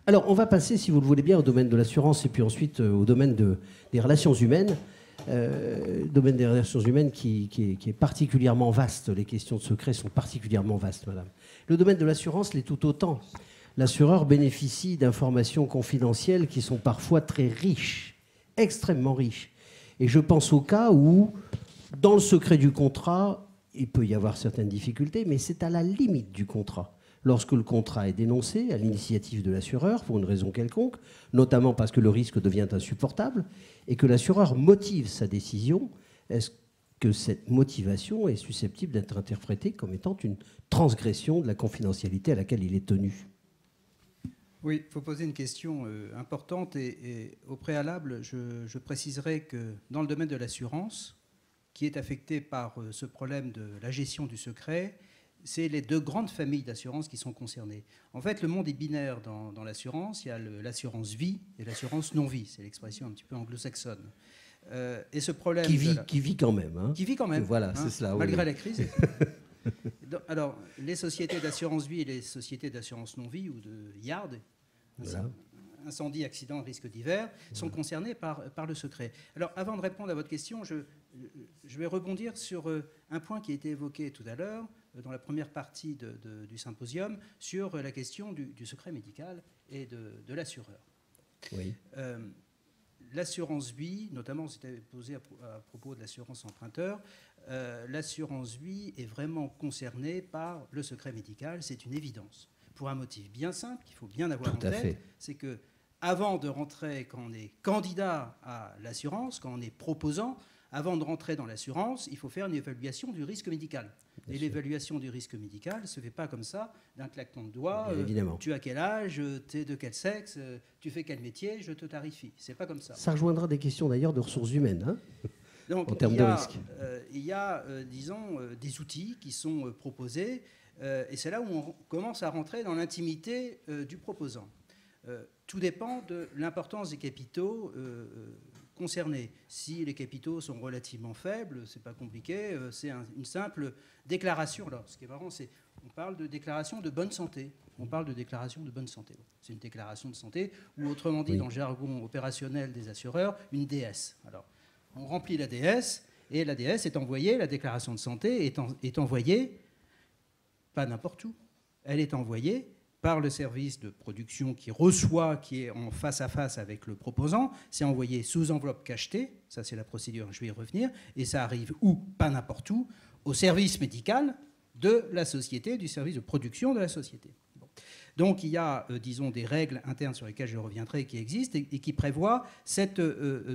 Alors, on va passer, si vous le voulez bien, au domaine de l'assurance et puis ensuite au domaine des relations humaines. Domaine des relations humaines qui est particulièrement vaste. Les questions de secret sont particulièrement vastes, madame. Le domaine de l'assurance l'est tout autant. L'assureur bénéficie d'informations confidentielles qui sont parfois très riches, extrêmement riches. Et je pense au cas où, dans le secret du contrat, il peut y avoir certaines difficultés, mais c'est à la limite du contrat. Lorsque le contrat est dénoncé à l'initiative de l'assureur pour une raison quelconque, notamment parce que le risque devient insupportable, et que l'assureur motive sa décision, est-ce que cette motivation est susceptible d'être interprétée comme étant une transgression de la confidentialité à laquelle il est tenu ? Oui, il faut poser une question importante et au préalable, je préciserai que dans le domaine de l'assurance, qui est affecté par ce problème de la gestion du secret, c'est les deux grandes familles d'assurance qui sont concernées. En fait, le monde est binaire dans l'assurance. Il y a l'assurance vie et l'assurance non-vie. C'est l'expression un petit peu anglo-saxonne. Et ce problème... Qui vit quand même. Hein. Qui vit quand même. Voilà, c'est cela. Malgré la crise. Alors, les sociétés d'assurance vie et les sociétés d'assurance non-vie, ou de YARD, voilà. Incendie, accident, risque divers, sont concernés par le secret. Alors, avant de répondre à votre question, je vais rebondir sur un point qui a été évoqué tout à l'heure, dans la première partie du symposium, sur la question du secret médical et de l'assureur. Oui. L'assurance vie, notamment c'était posé à propos de l'assurance emprunteur, l'assurance vie est vraiment concernée par le secret médical, c'est une évidence. Pour un motif bien simple, qu'il faut bien avoir en tête, c'est que avant de rentrer, quand on est candidat à l'assurance, quand on est proposant, avant de rentrer dans l'assurance, il faut faire une évaluation du risque médical. Et l'évaluation du risque médical ne se fait pas comme ça, d'un claquement de doigts. Tu as quel âge, tu es de quel sexe, tu fais quel métier, je te tarifie. C'est pas comme ça. Ça rejoindra des questions d'ailleurs de ressources humaines, hein, donc, en termes de risque. Il y a, disons, des outils qui sont proposés, et c'est là où on commence à rentrer dans l'intimité du proposant. Tout dépend de l'importance des capitaux concernés. Si les capitaux sont relativement faibles, c'est pas compliqué, c'est une simple déclaration. Alors, ce qui est marrant, c'est qu'on parle de déclaration de bonne santé. On parle de déclaration de bonne santé. C'est une déclaration de santé, ou autrement dit, dans le jargon opérationnel des assureurs, une DS. Alors, on remplit la DS, et la DS est envoyée, la déclaration de santé est envoyée, pas n'importe où, elle est envoyée par le service de production qui reçoit, qui est en face à face avec le proposant. C'est envoyé sous enveloppe cachetée, ça c'est la procédure, je vais y revenir, et ça arrive où, pas n'importe où, au service médical de la société, du service de production de la société. Bon. Donc il y a, disons, des règles internes sur lesquelles je reviendrai qui existent et qui prévoient cette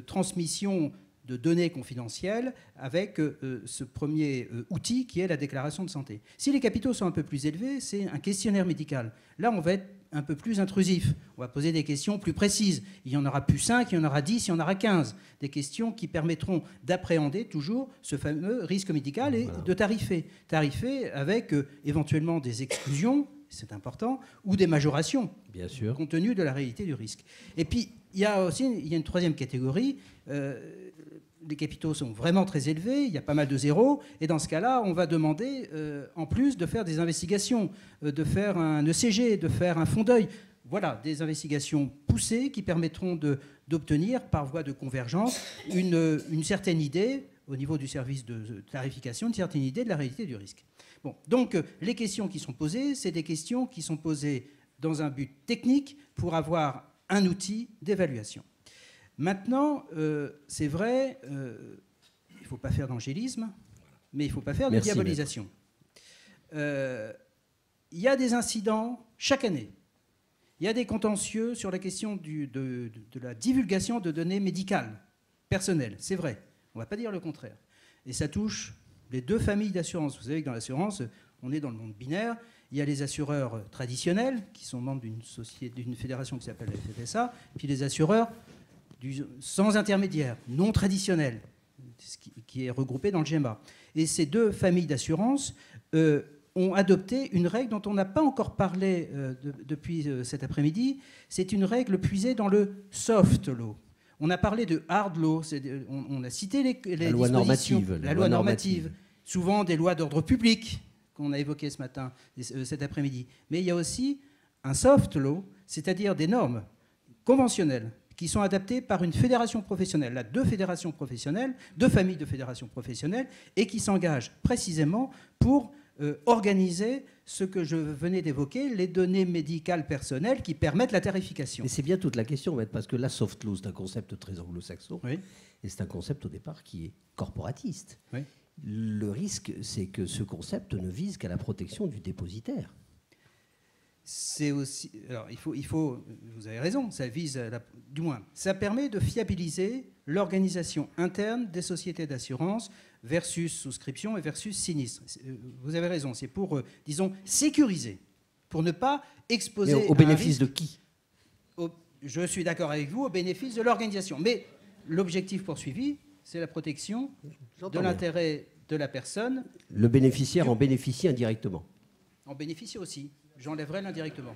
transmission de données confidentielles avec ce premier outil qui est la déclaration de santé. Si les capitaux sont un peu plus élevés, c'est un questionnaire médical. Là, on va être un peu plus intrusif. On va poser des questions plus précises. Il y en aura plus 5, il y en aura 10, il y en aura 15. Des questions qui permettront d'appréhender toujours ce fameux risque médical et de tarifer. Tarifer avec éventuellement des exclusions, c'est important, ou des majorations, bien sûr, compte tenu de la réalité du risque. Et puis, il y a une troisième catégorie. Les capitaux sont vraiment très élevés, il y a pas mal de zéros, et dans ce cas-là, on va demander, en plus, de faire des investigations, de faire un ECG, de faire un fonds d'œil. Voilà, des investigations poussées qui permettront d'obtenir, par voie de convergence, une certaine idée, au niveau du service de tarification, une certaine idée de la réalité du risque. Bon, donc, les questions qui sont posées, c'est des questions qui sont posées dans un but technique pour avoir un outil d'évaluation. Maintenant, c'est vrai, il ne faut pas faire d'angélisme, mais il ne faut pas faire de diabolisation. Il y a des incidents chaque année. Il y a des contentieux sur la question de la divulgation de données médicales, personnelles. C'est vrai, on ne va pas dire le contraire. Et ça touche les deux familles d'assurance. Vous savez que dans l'assurance, on est dans le monde binaire. Il y a les assureurs traditionnels, qui sont membres d'une fédération qui s'appelle la FFSA, puis les assureurs sans intermédiaire, non traditionnels, qui est regroupé dans le GEMA. Et ces deux familles d'assurance ont adopté une règle dont on n'a pas encore parlé depuis cet après-midi. C'est une règle puisée dans le soft law. On a parlé de hard law, on a cité les loi dispositions, normative, la loi normative, souvent des lois d'ordre public qu'on a évoquées cet après-midi. Mais il y a aussi un soft law, c'est-à-dire des normes conventionnelles qui sont adaptées par une fédération professionnelle. Là, deux fédérations professionnelles, deux familles de fédérations professionnelles, et qui s'engagent précisément pour organiser ce que je venais d'évoquer, les données médicales personnelles qui permettent la tarification. Mais c'est bien toute la question, Maître, parce que la soft law, c'est un concept très anglo-saxon, Oui. et c'est un concept au départ qui est corporatiste. Oui. Le risque, c'est que ce concept ne vise qu'à la protection du dépositaire. C'est aussi, alors il faut, vous avez raison, ça vise, du moins, ça permet de fiabiliser l'organisation interne des sociétés d'assurance versus souscription et versus sinistre. Vous avez raison, c'est pour, disons, sécuriser, pour ne pas exposer. Mais au bénéfice de qui? Je suis d'accord avec vous, au bénéfice de l'organisation. Mais l'objectif poursuivi, c'est la protection de l'intérêt de la personne. Le bénéficiaire en bénéficie indirectement. En bénéficie aussi. J'enlèverai l'indirectement.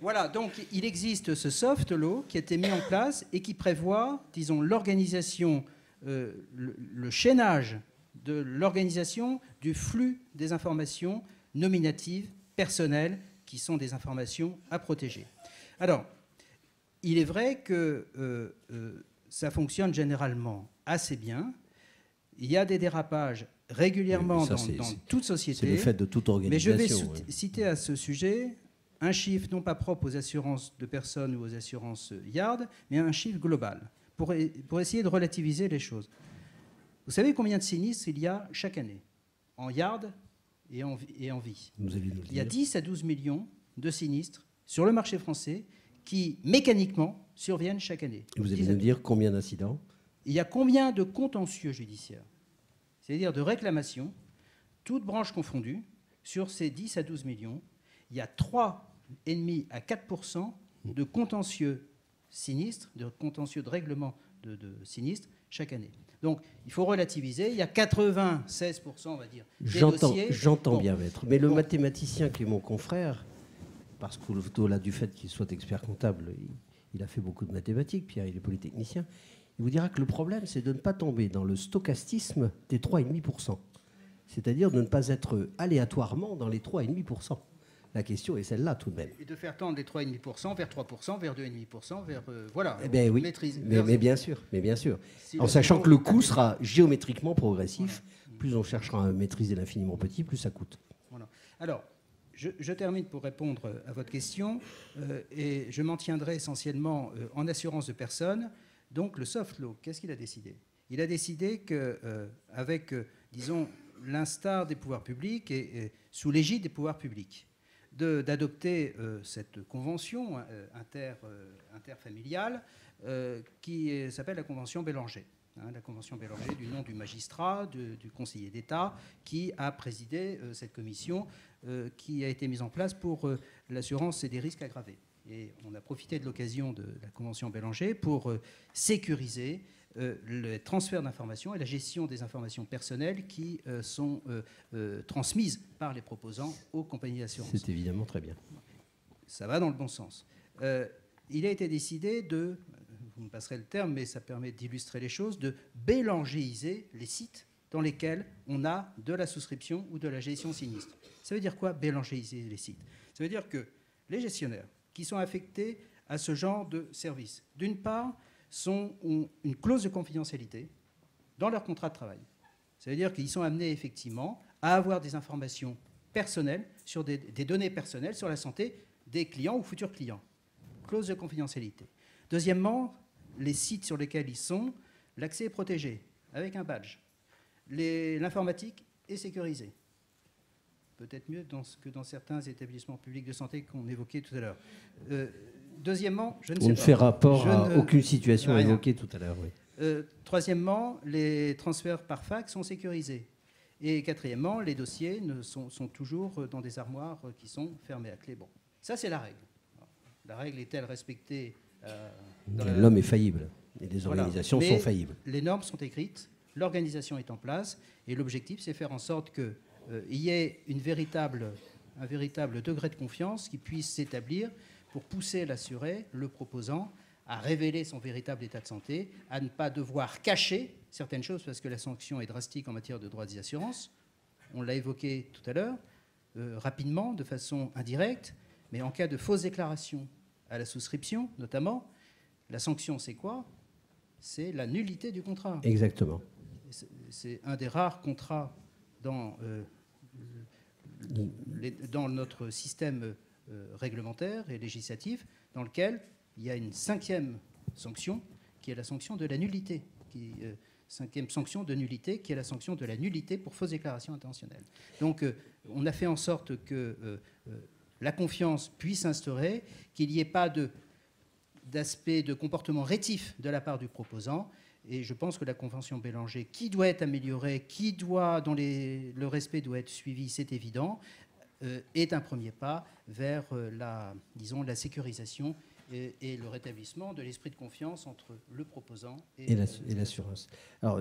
Voilà, donc il existe ce soft law qui a été mis en place et qui prévoit, disons, l'organisation, le chaînage de l'organisation du flux des informations nominatives, personnelles, qui sont des informations à protéger. Alors, il est vrai que ça fonctionne généralement assez bien. Il y a des dérapages régulièrement dans toute société. C'est le fait de toute organisation. Mais je vais citer à ce sujet un chiffre non pas propre aux assurances de personnes ou aux assurances Yard, mais un chiffre global, pour essayer de relativiser les choses. Vous savez combien de sinistres il y a chaque année, en Yard et en vie? Vous allez nous le dire. Il y a 10 à 12 millions de sinistres sur le marché français qui, mécaniquement, surviennent chaque année. Et vous allez nous dire combien d'incidents? Il y a combien de contentieux judiciaires, c'est-à-dire de réclamations, toutes branches confondues, sur ces 10 à 12 millions, il y a 3,5 à 4% de contentieux sinistres, de contentieux de règlement de sinistres chaque année. Donc, il faut relativiser. Il y a 96%, on va dire, des dossiers. J'entends bien, Maître. Mais le mathématicien qui est mon confrère, parce qu'au-delà du fait qu'il soit expert comptable, il a fait beaucoup de mathématiques, Pierre, il est polytechnicien, il vous dira que le problème, c'est de ne pas tomber dans le stochastisme des 3,5%. C'est-à-dire de ne pas être aléatoirement dans les 3,5%. La question est celle-là, tout de même. Et de faire tendre les 3,5% vers 3%, vers 2,5%, vers... voilà, eh bien, oui. maîtrise. Mais bien sûr, mais bien sûr. Si en sachant que le coût sera géométriquement progressif. Voilà. Plus on cherchera à maîtriser l'infiniment petit, plus ça coûte. Voilà. Alors, je termine pour répondre à votre question, et je m'en tiendrai essentiellement en assurance de personnes. Donc, le soft law, qu'est-ce qu'il a décidé? Il a décidé qu'avec, disons, l'instar des pouvoirs publics et sous l'égide des pouvoirs publics, d'adopter cette convention interfamiliale qui s'appelle la Convention Bélanger. La Convention Bélanger, du nom du magistrat, du conseiller d'État, qui a présidé cette commission qui a été mise en place pour l'assurance et des risques aggravés. Et on a profité de l'occasion de la Convention Bélanger pour sécuriser le transfert d'informations et la gestion des informations personnelles qui sont transmises par les proposants aux compagnies d'assurance. C'est évidemment très bien. Ça va dans le bon sens. Il a été décidé de, vous me passerez le terme, mais ça permet d'illustrer les choses, de bélangéiser les sites dans lesquels on a de la souscription ou de la gestion sinistre. Ça veut dire quoi, bélangéiser les sites? Ça veut dire que les gestionnaires qui sont affectés à ce genre de service, d'une part, ont une clause de confidentialité dans leur contrat de travail. Ça veut dire qu'ils sont amenés effectivement à avoir des informations personnelles, sur des données personnelles sur la santé des clients ou futurs clients. Clause de confidentialité. Deuxièmement, les sites sur lesquels ils sont, l'accès est protégé avec un badge. L'informatique est sécurisée. Peut-être mieux que dans certains établissements publics de santé qu'on évoquait tout à l'heure. Deuxièmement, je ne sais pas. On ne fait rapport à aucune situation évoquée tout à l'heure. Oui. Troisièmement, les transferts par fax sont sécurisés. Et quatrièmement, les dossiers sont toujours dans des armoires qui sont fermées à clé. Bon, ça c'est la règle. La règle est-elle respectée L'homme est faillible et les organisations sont faillibles. Les normes sont écrites, l'organisation est en place et l'objectif c'est faire en sorte qu'il y ait un véritable degré de confiance qui puisse s'établir pour pousser l'assuré, le proposant, à révéler son véritable état de santé, à ne pas devoir cacher certaines choses, parce que la sanction est drastique en matière de droits des assurances. On l'a évoqué tout à l'heure, rapidement, de façon indirecte. Mais en cas de fausse déclaration à la souscription, notamment, la sanction, c'est quoi? C'est la nullité du contrat. Exactement. C'est un des rares contrats dans notre système réglementaire et législatif dans lequel il y a une 5e sanction qui est la sanction de la nullité. 5e sanction de nullité qui est la sanction de la nullité pour fausse déclaration intentionnelle. Donc on a fait en sorte que la confiance puisse instaurer, qu'il n'y ait pas d'aspect de comportement rétif de la part du proposant. Et je pense que la Convention Bélanger, qui doit être améliorée, dont le respect doit être suivi, c'est évident, est un premier pas vers la sécurisation et le rétablissement de l'esprit de confiance entre le proposant et l'assurance. Alors,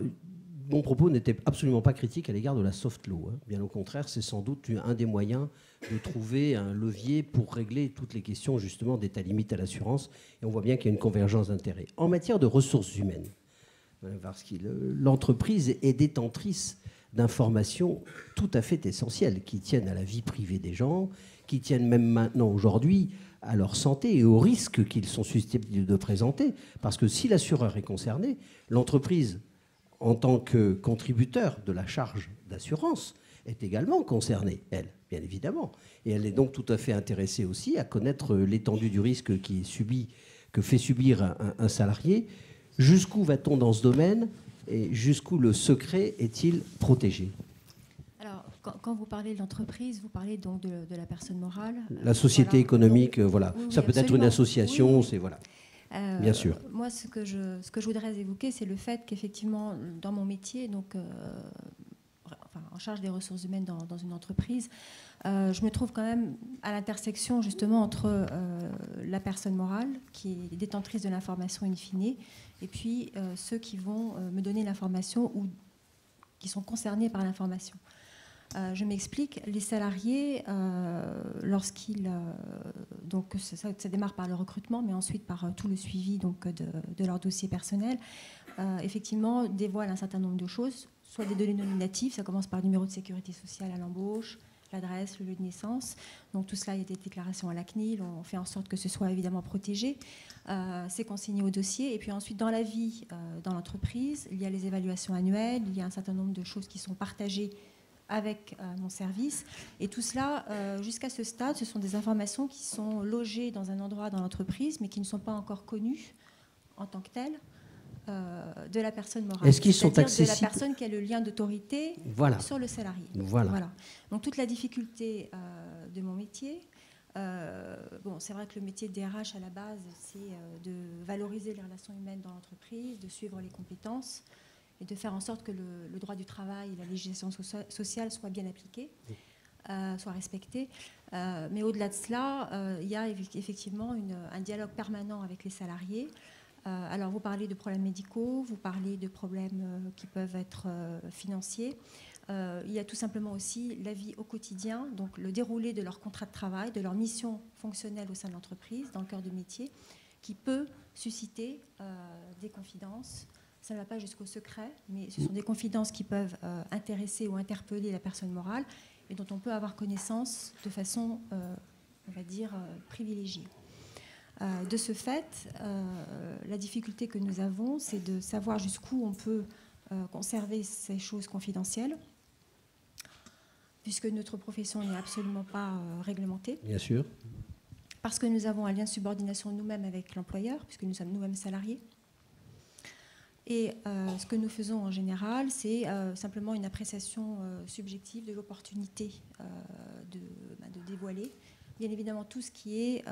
mon propos n'était absolument pas critique à l'égard de la soft law. Bien au contraire, c'est sans doute un des moyens de trouver un levier pour régler toutes les questions justement d'état limite à l'assurance. Et on voit bien qu'il y a une convergence d'intérêts. En matière de ressources humaines, parce que l'entreprise est détentrice d'informations tout à fait essentielles qui tiennent à la vie privée des gens, qui tiennent même maintenant aujourd'hui à leur santé et aux risques qu'ils sont susceptibles de présenter. Parce que si l'assureur est concerné, l'entreprise, en tant que contributeur de la charge d'assurance, est également concernée, elle, bien évidemment. Et elle est donc tout à fait intéressée aussi à connaître l'étendue du risque que fait subir un salarié. Jusqu'où va-t-on dans ce domaine et jusqu'où le secret est-il protégé? Alors, quand vous parlez de l'entreprise, vous parlez donc de la personne morale. La société économique, voilà. Oui, ça peut être une association, oui. C'est voilà. Bien sûr. Moi, ce que je voudrais évoquer, c'est le fait qu'effectivement, dans mon métier, donc, en charge des ressources humaines dans une entreprise, je me trouve quand même à l'intersection justement entre la personne morale, qui est détentrice de l'information in fine, et puis ceux qui vont me donner l'information ou qui sont concernés par l'information. Je m'explique, les salariés, lorsqu'ils... donc ça démarre par le recrutement, mais ensuite par tout le suivi donc, de leur dossier personnel, effectivement dévoilent un certain nombre de choses, soit des données nominatives, ça commence par le numéro de sécurité sociale à l'embauche, l'adresse, le lieu de naissance. Donc tout cela, il y a des déclarations à la CNIL, on fait en sorte que ce soit évidemment protégé. C'est consigné au dossier. Et puis ensuite, dans la vie, dans l'entreprise, il y a les évaluations annuelles, il y a un certain nombre de choses qui sont partagées avec mon service. Et tout cela, jusqu'à ce stade, ce sont des informations qui sont logées dans un endroit dans l'entreprise, mais qui ne sont pas encore connues en tant que telles de la personne morale. Est-ce qu'ils sont accessibles ? De la personne qui a le lien d'autorité sur le salarié. Voilà. Donc toute la difficulté de mon métier, c'est vrai que le métier de DRH à la base, c'est de valoriser les relations humaines dans l'entreprise, de suivre les compétences et de faire en sorte que le droit du travail et la législation sociale soient bien appliqués, soient respectés. Mais au-delà de cela, il y a effectivement un dialogue permanent avec les salariés. Alors, vous parlez de problèmes médicaux, vous parlez de problèmes qui peuvent être financiers. Il y a tout simplement aussi la vie au quotidien, donc le déroulé de leur contrat de travail, de leur mission fonctionnelle au sein de l'entreprise, dans le cœur de métier, qui peut susciter des confidences. Ça ne va pas jusqu'au secret, mais ce sont des confidences qui peuvent intéresser ou interpeller la personne morale et dont on peut avoir connaissance de façon, on va dire, privilégiée. De ce fait, la difficulté que nous avons, c'est de savoir jusqu'où on peut conserver ces choses confidentielles, puisque notre profession n'est absolument pas réglementée. Bien sûr. Parce que nous avons un lien de subordination nous-mêmes avec l'employeur, puisque nous sommes nous-mêmes salariés. Et ce que nous faisons en général, c'est simplement une appréciation subjective de l'opportunité de dévoiler. Bien évidemment, tout ce qui est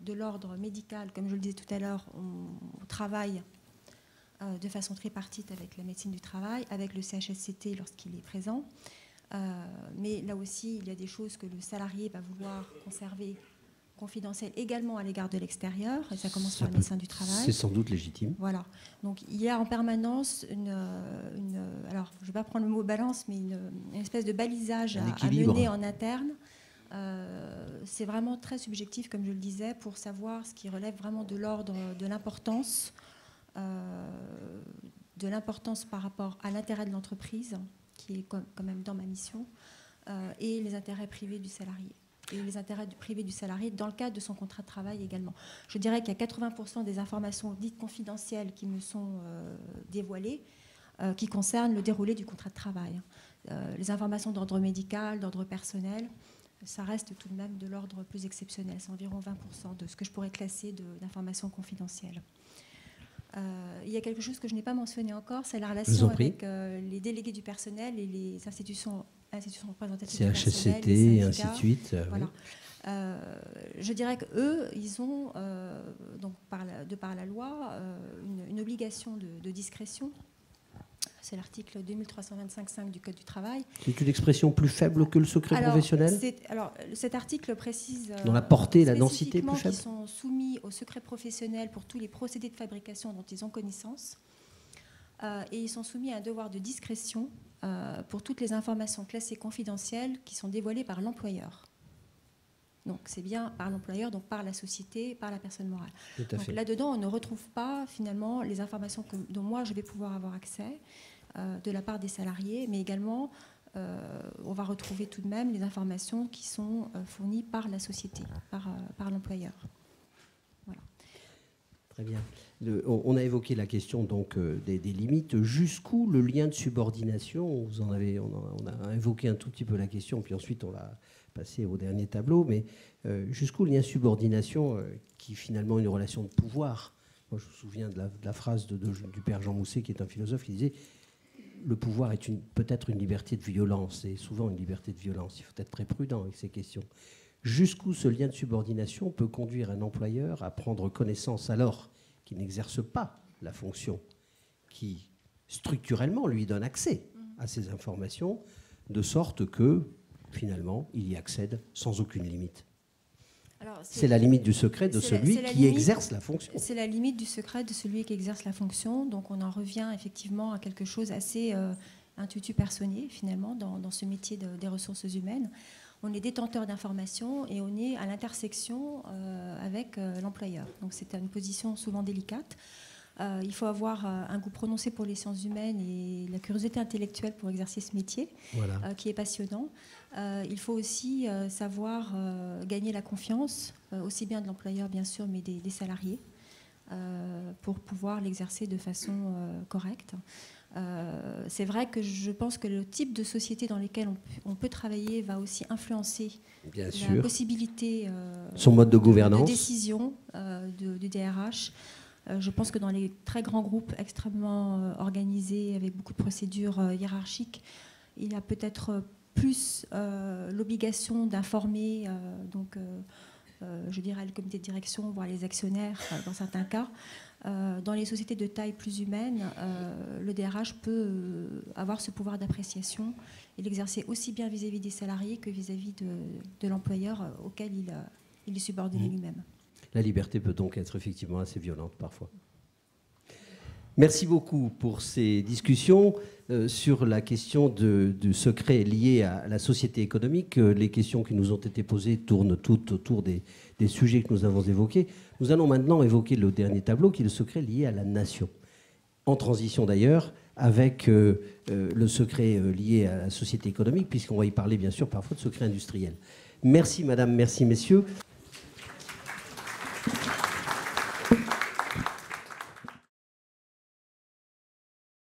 de l'ordre médical, comme je le disais tout à l'heure, on travaille de façon tripartite avec la médecine du travail, avec le CHSCT lorsqu'il est présent. Mais là aussi, il y a des choses que le salarié va vouloir conserver confidentielles également à l'égard de l'extérieur, et ça commence par le médecin du travail. C'est sans doute légitime. Voilà. Donc il y a en permanence alors je ne vais pas prendre le mot balance, mais une espèce de balisage à mener en interne. C'est vraiment très subjectif, comme je le disais, pour savoir ce qui relève vraiment de l'ordre de l'importance par rapport à l'intérêt de l'entreprise, qui est quand même dans ma mission, et les intérêts privés du salarié. et les intérêts privés du salarié dans le cadre de son contrat de travail également. Je dirais qu'il y a 80% des informations dites confidentielles qui me sont dévoilées, qui concernent le déroulé du contrat de travail. Les informations d'ordre médical, d'ordre personnel, ça reste tout de même de l'ordre plus exceptionnel. C'est environ 20% de ce que je pourrais classer d'informations confidentielles. Il y a quelque chose que je n'ai pas mentionné encore, c'est la relation avec les délégués du personnel et les institutions représentatives du personnel, CHSCT et ainsi de suite. Voilà. Je dirais qu'eux, ils ont, donc de par la loi, une obligation de discrétion. C'est l'article 2325.5 du Code du travail. C'est une expression plus faible que le secret professionnel ? Alors, cet article précise... dans la portée, la densité plus faible ? Ils sont soumis au secret professionnel pour tous les procédés de fabrication dont ils ont connaissance. Et ils sont soumis à un devoir de discrétion pour toutes les informations classées confidentielles qui sont dévoilées par l'employeur. Donc c'est bien par l'employeur, donc par la société, par la personne morale. Donc là-dedans, on ne retrouve pas finalement les informations dont moi je vais pouvoir avoir accès de la part des salariés, mais également on va retrouver tout de même les informations qui sont fournies par la société, par l'employeur. Voilà. Très bien. On a évoqué la question donc des limites. Jusqu'où le lien de subordination ? On a évoqué un tout petit peu la question, puis ensuite on l'a passé au dernier tableau, mais jusqu'où le lien de subordination qui finalement est une relation de pouvoir. Moi, je me souviens de la phrase du père Jean Mousset, qui est un philosophe, qui disait « Le pouvoir est peut-être une liberté de violence, et souvent une liberté de violence. Il faut être très prudent avec ces questions. » Jusqu'où ce lien de subordination peut conduire un employeur à prendre connaissance alors qu'il n'exerce pas la fonction qui, structurellement, lui donne accès à ces informations, de sorte que, finalement, il y accède sans aucune limite. C'est la limite du secret de celui qui exerce la fonction. C'est la limite du secret de celui qui exerce la fonction. Donc on en revient effectivement à quelque chose assez intuitu personné, finalement, dans ce métier des ressources humaines. On est détenteur d'informations et on est à l'intersection avec l'employeur. Donc c'est une position souvent délicate. Il faut avoir un goût prononcé pour les sciences humaines et la curiosité intellectuelle pour exercer ce métier, voilà. Qui est passionnant. Il faut aussi savoir gagner la confiance, aussi bien de l'employeur bien sûr, mais des salariés, pour pouvoir l'exercer de façon correcte. C'est vrai que je pense que le type de société dans lesquelles on peut travailler va aussi influencer bien la sûr. Possibilité son mode de gouvernance, de décision du DRH. Je pense que dans les très grands groupes extrêmement organisés, avec beaucoup de procédures hiérarchiques, il y a peut-être plus l'obligation d'informer, je dirais le comité de direction, voire les actionnaires dans certains cas. Dans les sociétés de taille plus humaine, le DRH peut avoir ce pouvoir d'appréciation et l'exercer aussi bien vis-à-vis des salariés que vis-à-vis de l'employeur auquel il est subordonné lui-même. La liberté peut donc être effectivement assez violente parfois. Merci beaucoup pour ces discussions sur la question du secret lié à la société économique. Les questions qui nous ont été posées tournent toutes autour des sujets que nous avons évoqués. Nous allons maintenant évoquer le dernier tableau, qui est le secret lié à la nation. En transition d'ailleurs avec le secret lié à la société économique, puisqu'on va y parler bien sûr parfois de secret industriel. Merci madame, merci messieurs.